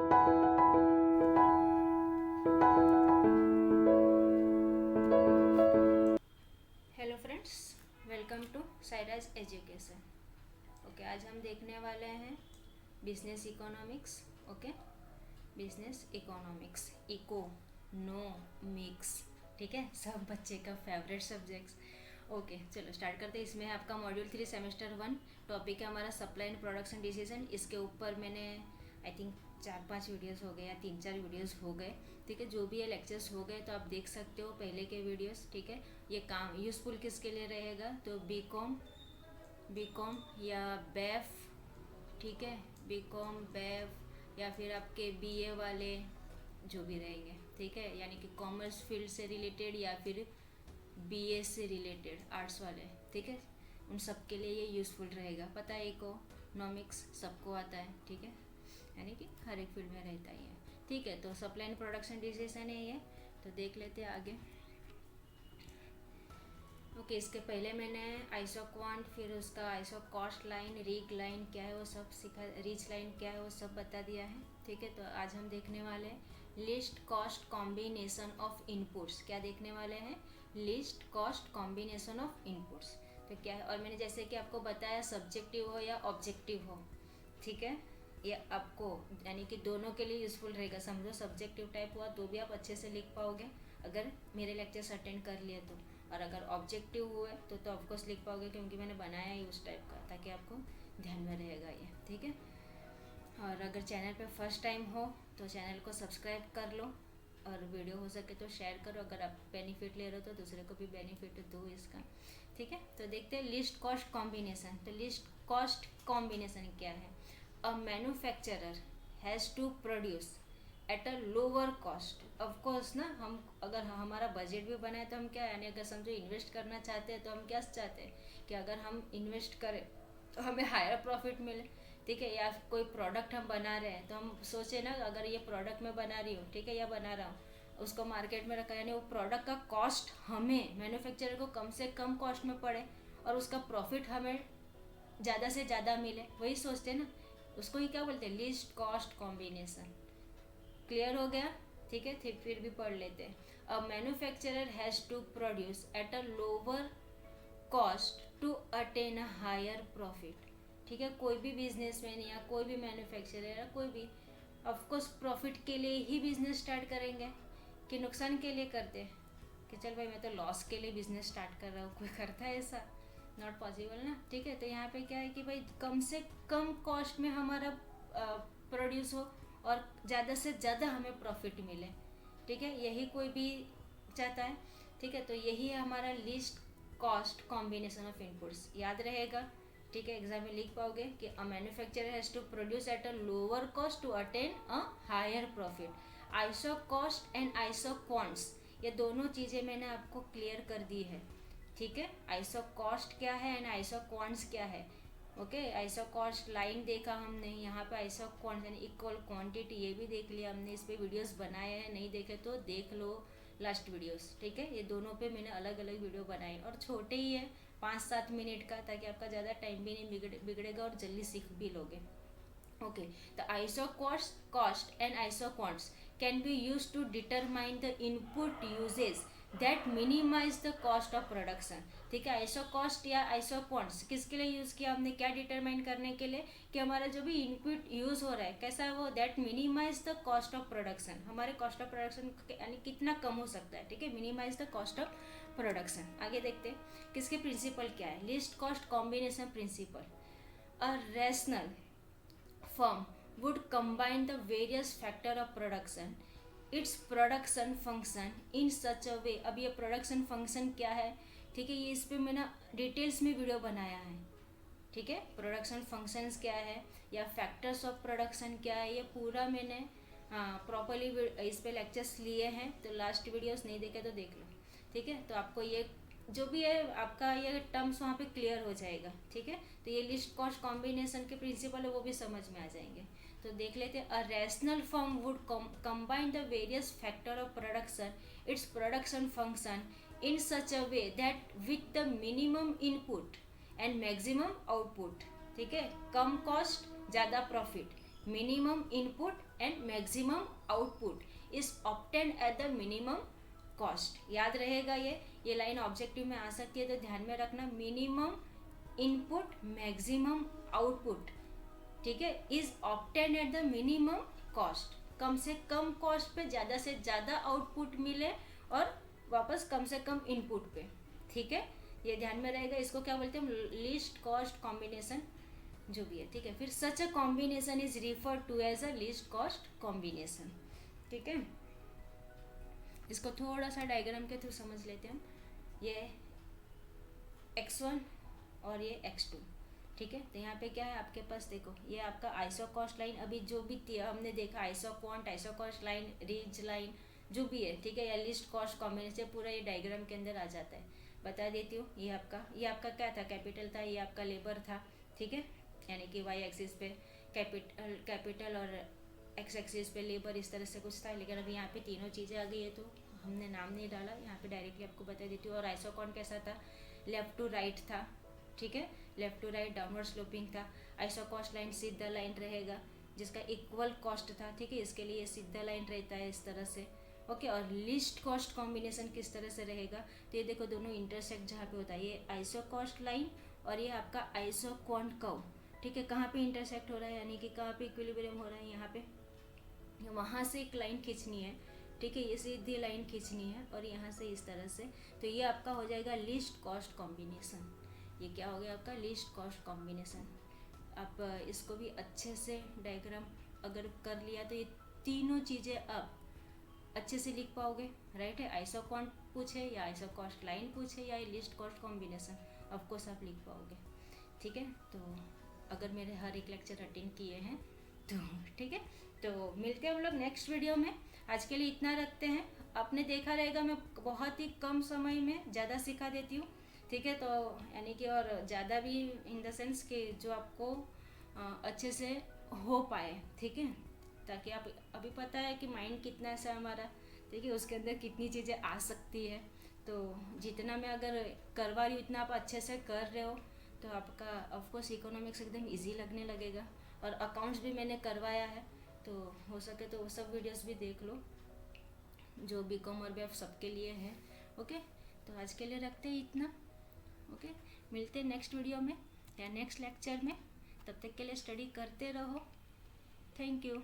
Hello friends, welcome to Sairaj education. Okay, आज हम देखने वाले हैं business economics. Okay, business economics, economics, ठीक है, सब बच्चे का फेवरेट सब्जेक्ट्स। ओके, चलो स्टार्ट करते हैं। इसमें है आपका मॉड्यूल 3 सेमेस्टर 1। टॉपिक है हमारा सप्लाई एंड प्रोडक्शन डिसीजन। इसके ऊपर मैंने आई थिंक 4-5 वीडियोस हो गए या 3-4 वीडियोस हो गए, ठीक है। जो भी ये लेक्चर्स हो गए तो आप देख सकते हो पहले के वीडियोस, ठीक है। ये काम यूज़फुल किसके लिए रहेगा, तो बीकॉम या बैफ, ठीक है, बीकॉम बैफ या फिर आपके बीए वाले जो भी रहेंगे, ठीक है, यानी कि कॉमर्स फील्ड से रिलेटेड या फिर बीए से रिलेटेड आर्ट्स वाले, ठीक है, उन सब के लिए ये यूज़फुल रहेगा। पता है, इकोनॉमिक्स सबको आता है, ठीक है, यानी कि हर एक फील्ड में रहता ही है, ठीक है। तो सप्लाई एंड प्रोडक्शन डिसीजन है ये, तो देख लेते हैं आगे। ओके, इसके पहले मैंने आइसो क्वांट, फिर उसका iso cost line, rig line क्या है वो सब सीखा, रीच लाइन क्या है वो सब बता दिया है, ठीक है। तो आज हम देखने वाले हैं least cost combination of inputs. क्या देखने वाले हैं, least cost combination of inputs. तो क्या है, और मैंने जैसे कि आपको बताया सब्जेक्टिव हो या ऑब्जेक्टिव हो, ठीक है, ये आपको यानी कि दोनों के लिए यूज़फुल रहेगा। समझो सब्जेक्टिव टाइप हुआ तो भी आप अच्छे से लिख पाओगे अगर मेरे लेक्चर्स अटेंड कर लिए तो, और अगर ऑब्जेक्टिव हुए तो ऑफकोर्स लिख पाओगे, क्योंकि मैंने बनाया ही उस टाइप का, ताकि आपको ध्यान में रहेगा ये, ठीक है। और अगर चैनल पे फर्स्ट टाइम हो तो चैनल को सब्सक्राइब कर लो, और वीडियो हो सके तो शेयर करो। अगर आप बेनिफिट ले रहे हो तो दूसरे को भी बेनिफिट दो इसका, ठीक है। तो देखते हैं लिस्ट कॉस्ट कॉम्बिनेशन। तो लिस्ट कॉस्ट कॉम्बिनेशन क्या है, a manufacturer has to produce at a lower cost. Of course ना, हम अगर हमारा बजट भी बनाए तो हम क्या, यानी अगर समझो इन्वेस्ट करना चाहते हैं तो हम क्या चाहते हैं कि अगर हम इन्वेस्ट करें तो हमें हायर प्रॉफिट मिले, ठीक है। या कोई प्रोडक्ट हम बना रहे हैं तो हम सोचे ना, अगर ये प्रोडक्ट मैं बना रही हूँ, ठीक है, या बना रहा हूँ, उसको मार्केट में रखा, यानी वो प्रोडक्ट का कॉस्ट हमें मैन्युफैक्चरर को कम से कम कॉस्ट में पड़े और उसका प्रॉफिट हमें ज़्यादा से ज़्यादा मिले, वही सोचते हैं ना। उसको ही क्या बोलते हैं, लिस्ट कॉस्ट कॉम्बिनेशन। क्लियर हो गया, ठीक है। फिर भी पढ़ लेते हैं। A manufacturer has to produce at a lower cost to attain a higher profit, ठीक है। कोई भी बिजनेसमैन या कोई भी मैन्युफैक्चरर या कोई भी ऑफकोर्स प्रॉफिट के लिए ही बिजनेस स्टार्ट करेंगे, कि नुकसान के लिए करते हैं कि चल भाई मैं तो लॉस के लिए बिजनेस स्टार्ट कर रहा हूँ, कोई करता है ऐसा, नॉट पॉसिबल ना, ठीक है। तो यहाँ पे क्या है कि भाई कम से कम कॉस्ट में हमारा प्रोड्यूस हो और ज़्यादा से ज़्यादा हमें प्रॉफिट मिले, ठीक है, यही कोई भी चाहता है, ठीक है। तो यही है हमारा least cost combination of inputs, याद रहेगा, ठीक है। एग्जाम में लिख पाओगे कि a manufacturer has to produce at a lower cost to attain a higher profit. Isocost and isoquants, ये दोनों चीज़ें मैंने आपको क्लियर कर दी है, ठीक है। आइसो कॉस्ट क्या है एंड आइसो क्वांट्स क्या है। ओके, आइसो कॉस्ट लाइन देखा हमने, यहाँ पे आइसो क्वांट यानी इक्वल क्वांटिटी, ये भी देख लिया हमने। इस पे वीडियोस बनाए हैं, नहीं देखे तो देख लो लास्ट वीडियोस, ठीक है। ये दोनों पे मैंने अलग अलग वीडियो बनाए और छोटे ही है, 5-7 मिनट का, ताकि आपका ज़्यादा टाइम भी नहीं बिगड़ेगा और जल्दी सीख भी लोगे। Okay, the iso cost and iso quants can be used to determine the input uses that minimize the cost of production, ठीक है। आइसो कॉस्ट या आइसो क्वांट्स किसके लिए यूज़ किया हमने, क्या डिटरमाइन करने के लिए कि हमारा जो भी इनपुट यूज़ हो रहा है कैसा है वो, that minimize the cost of production, हमारे कॉस्ट ऑफ प्रोडक्शन यानी कितना कम हो सकता है, ठीक है, minimize the cost of production. आगे देखते हैं किसके प्रिंसिपल क्या है, least cost combination principle. A rational firm would combine the various factor of production its production function in such a way। अब ये प्रोडक्शन फंक्शन क्या है, ठीक है, ये इस पर मैंने डिटेल्स में वीडियो बनाया है, ठीक है। प्रोडक्शन फंक्शंस क्या है या फैक्टर्स ऑफ प्रोडक्शन क्या है, ये पूरा मैंने प्रॉपरली इस पे लेक्चर्स लिए हैं, तो लास्ट वीडियोस नहीं देखे तो देख लो, ठीक है। तो आपको ये जो भी है आपका ये टर्म्स वहाँ पे क्लियर हो जाएगा, ठीक है। तो ये लिस्ट कॉस्ट कॉम्बिनेशन के प्रिंसिपल है वो भी समझ में आ जाएंगे। तो देख लेते हैं, a rational firm would combine the various factor of production its production function in such a way that with the minimum input and maximum output, ठीक है, कम कॉस्ट ज़्यादा profit, minimum input and maximum output is obtained at the minimum cost. याद रहेगा ये line objective में आ सकती है, तो ध्यान में रखना, मिनिमम इनपुट मैक्सिमम आउटपुट, ठीक है, is obtained at the minimum cost. कम से कम कॉस्ट पे ज़्यादा से ज़्यादा आउटपुट मिले और वापस कम से कम इनपुट पे, ठीक है, ये ध्यान में रहेगा। इसको क्या बोलते हैं, लीस्ट कॉस्ट कॉम्बिनेशन जो भी है, ठीक है। फिर such a combination is referred to as a least cost combination, ठीक है। इसको थोड़ा सा डायग्राम के थ्रू समझ लेते हैं हम। ये x1 और ये x2, ठीक है। तो यहाँ पे क्या है आपके पास, देखो ये आपका आइसो कॉस्ट लाइन, अभी जो भी हमने देखा iso quant, iso cost line, reach line जो भी है, ठीक है, या लिस्ट कॉस्ट कॉम्बिनेशन, पूरा ये डायग्राम के अंदर आ जाता है। बता देती हूँ, ये आपका क्या था, कैपिटल था, ये आपका लेबर था, ठीक है, यानी कि वाई एक्सिस पे कैपिटल और एक्स एक्सिस पे लेबर, इस तरह से कुछ था। लेकिन अभी यहाँ पे तीनों चीज़ें आ गई है, तो हमने नाम नहीं डाला, यहाँ पे डायरेक्टली आपको बता देती हूँ। और आइसो कॉन्ट कैसा था, लेफ्ट टू राइट था, ठीक है, left to right downward sloping था। आइसो कॉस्ट लाइन सीधा लाइन रहेगा जिसका इक्वल कॉस्ट था, ठीक है, इसके लिए सीधा लाइन रहता है इस तरह से, ओके। और लिस्ट कॉस्ट कॉम्बिनेशन किस तरह से रहेगा, तो ये देखो दोनों इंटरसेक्ट जहाँ पे होता है, ये आइसो कॉस्ट लाइन और ये आपका आइसो क्वांट कर्व, ठीक है, कहाँ पे इंटरसेक्ट हो रहा है, यानी कि कहाँ पे इक्विलिब्रियम हो रहा है, यहाँ पे, वहाँ से एक लाइन खींचनी है, ठीक है, ये सीधी लाइन खींचनी है और यहाँ से इस तरह से, तो ये आपका हो जाएगा लिस्ट कॉस्ट कॉम्बिनेशन। ये क्या हो गया आपका लिस्ट कॉस्ट कॉम्बिनेशन। आप इसको भी अच्छे से डायग्राम अगर कर लिया तो ये तीनों चीज़ें आप अच्छे से लिख पाओगे, राइट है। आइसो क्वांट पूछे या आइसो कॉस्ट लाइन पूछे या लिस्ट कॉस्ट कॉम्बिनेशन, ऑफकोर्स आप लिख पाओगे, ठीक है। तो अगर मेरे हर एक लेक्चर अटेंड किए हैं तो ठीक है, तो मिलते हैं हम लोग नेक्स्ट वीडियो में। आज के लिए इतना रखते हैं। आपने देखा रहेगा मैं बहुत ही कम समय में ज़्यादा सिखा देती हूँ, ठीक है, तो यानी कि और ज़्यादा भी इन द सेंस कि जो आपको अच्छे से हो पाए, ठीक है, ताकि आप अभी पता है कि माइंड कितना ऐसा हमारा, ठीक है, उसके अंदर कितनी चीज़ें आ सकती है। तो जितना मैं अगर करवा रही हूँ उतना आप अच्छे से कर रहे हो तो आपका ऑफकोर्स इकोनॉमिक्स एकदम इजी लगने लगेगा। और अकाउंट्स भी मैंने करवाया है, तो हो सके तो वो सब वीडियोस भी देख लो जो बीकॉम और BF सबके लिए है, ओके। तो आज के लिए रखते हैं इतना, ओके। मिलते हैं नेक्स्ट वीडियो में या नेक्स्ट लेक्चर में, तब तक के लिए स्टडी करते रहो। Thank you.